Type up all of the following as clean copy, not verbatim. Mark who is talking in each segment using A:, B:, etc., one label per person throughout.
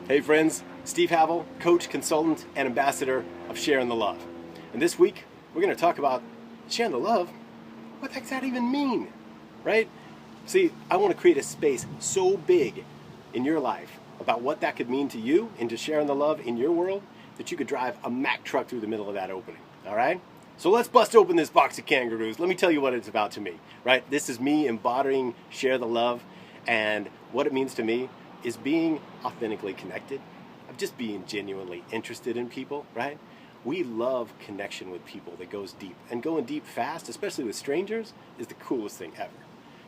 A: Hey friends, Steve Havel, coach, consultant, and ambassador of Sharing the Love. And this week, we're going to talk about sharing the love. What the heck does that even mean, right? See, I want to create a space so big in your life about what that could mean to you and to sharing the love in your world that you could drive a Mack truck through the middle of that opening, all right? So let's bust open this box of kangaroos. Let me tell you what it's about to me, right? This is me embodying share the love, and what it means to me is being authentically connected, of just being genuinely interested in people, right? We love connection with people that goes deep, and going deep fast, especially with strangers, is the coolest thing ever,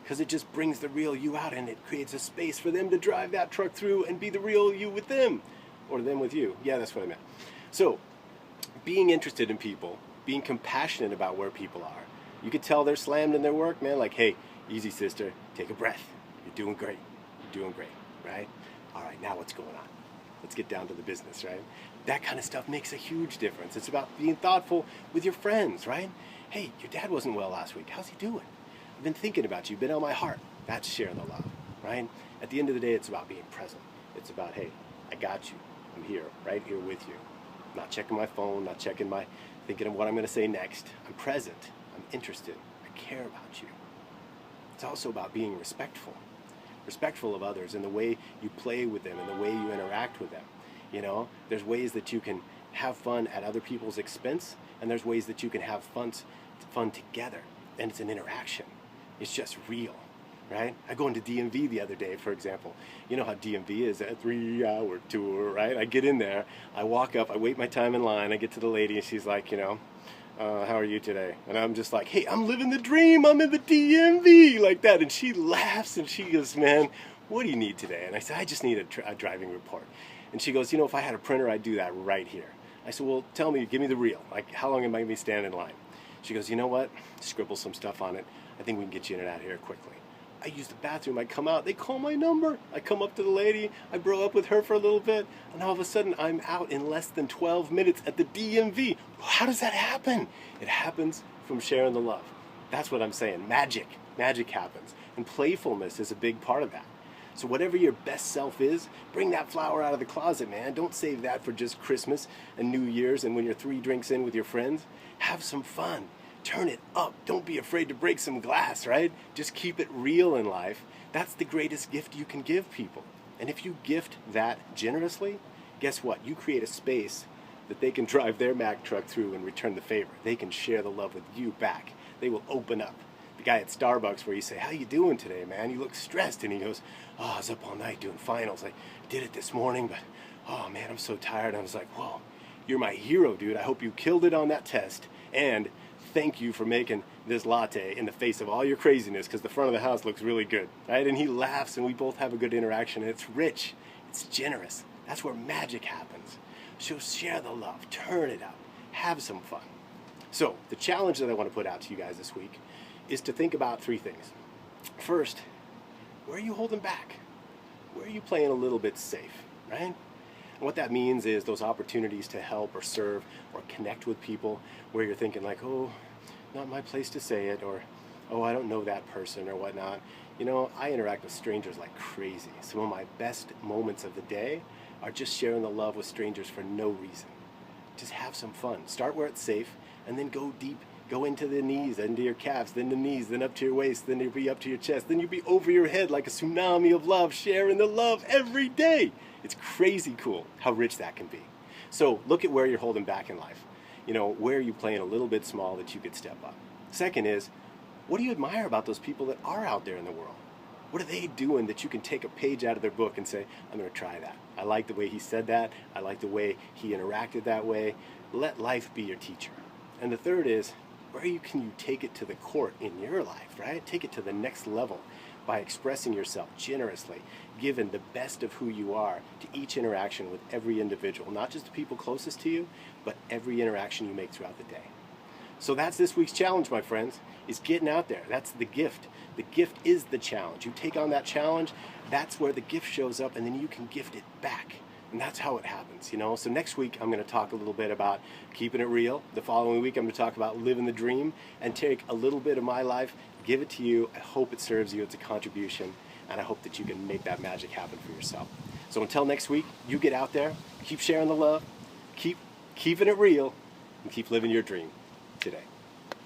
A: because it just brings the real you out and it creates a space for them to drive that truck through and be the real you with them, or them with you. Yeah, that's what I meant. So being interested in people, being compassionate about where people are. You could tell they're slammed in their work, man, like, hey, easy sister, take a breath. You're doing great. You're doing great, right? All right, now what's going on? Let's get down to the business, right? That kind of stuff makes a huge difference. It's about being thoughtful with your friends, right? Hey, your dad wasn't well last week. How's he doing? I've been thinking about you. You've been on my heart. That's sharing the love, right? At the end of the day, it's about being present. It's about, hey, I got you. I'm here, right here with you. Not checking my phone, not thinking of what I'm going to say next. I'm present. I'm interested. I care about you. It's also about being respectful of others and the way you play with them and the way you interact with them. You know, there's ways that you can have fun at other people's expense, and there's ways that you can have fun together, and it's an interaction. It's just real, right? I go into DMV the other day, for example. You know how DMV is, a 3-hour tour, right? I get in there, I walk up, I wait my time in line, I get to the lady, and she's like, how are you today? And I'm just like, hey, I'm living the dream. I'm in the DMV, like that. And she laughs and she goes, man, what do you need today? And I said, I just need a driving report. And she goes, if I had a printer, I'd do that right here. I said, well, tell me, give me the reel. Like, how long am I going to be standing in line? She goes, you know what? Scribble some stuff on it. I think we can get you in and out of here quickly. I use the bathroom, I come out, they call my number. I come up to the lady, I bro up with her for a little bit, and all of a sudden I'm out in less than 12 minutes at the DMV. How does that happen? It happens from sharing the love. That's what I'm saying. Magic happens. And playfulness is a big part of that. So whatever your best self is, bring that flower out of the closet, man. Don't save that for just Christmas and New Year's and when you're 3 drinks in with your friends. Have some fun. Turn it up. Don't be afraid to break some glass, right? Just keep it real in life. That's the greatest gift you can give people. And if you gift that generously, guess what? You create a space that they can drive their Mack truck through and return the favor. They can share the love with you back. They will open up. The guy at Starbucks where you say, how you doing today, man? You look stressed. And he goes, I was up all night doing finals. I did it this morning, but oh man, I'm so tired. I was like, whoa, you're my hero, dude. I hope you killed it on that test. And thank you for making this latte in the face of all your craziness, because the front of the house looks really good, right? And he laughs and we both have a good interaction, and it's rich, it's generous. That's where magic happens. So share the love, turn it up, have some fun. So the challenge that I want to put out to you guys this week is to think about 3 things. First, where are you holding back? Where are you playing a little bit safe, right? And what that means is those opportunities to help or serve or connect with people where you're thinking like, oh, not my place to say it, or, oh, I don't know that person or whatnot. I interact with strangers like crazy. Some of my best moments of the day are just sharing the love with strangers for no reason. Just have some fun. Start where it's safe and then go deep. Go into the knees, into your calves, then the knees, then up to your waist, then you'll be up to your chest, then you'll be over your head like a tsunami of love, sharing the love every day. It's crazy cool how rich that can be. So look at where you're holding back in life. Where are you playing a little bit small that you could step up? Second is, what do you admire about those people that are out there in the world? What are they doing that you can take a page out of their book and say, I'm going to try that. I like the way he said that. I like the way he interacted that way. Let life be your teacher. And the third is, where can you take it to the court in your life, right? Take it to the next level by expressing yourself generously, giving the best of who you are to each interaction with every individual, not just the people closest to you, but every interaction you make throughout the day. So that's this week's challenge, my friends, is getting out there. That's the gift. The gift is the challenge. You take on that challenge, that's where the gift shows up, and then you can gift it back. And that's how it happens, So next week, I'm going to talk a little bit about keeping it real. The following week, I'm going to talk about living the dream and take a little bit of my life, give it to you. I hope it serves you. It's a contribution, and I hope that you can make that magic happen for yourself. So until next week, you get out there, keep sharing the love, keep keeping it real, and keep living your dream today.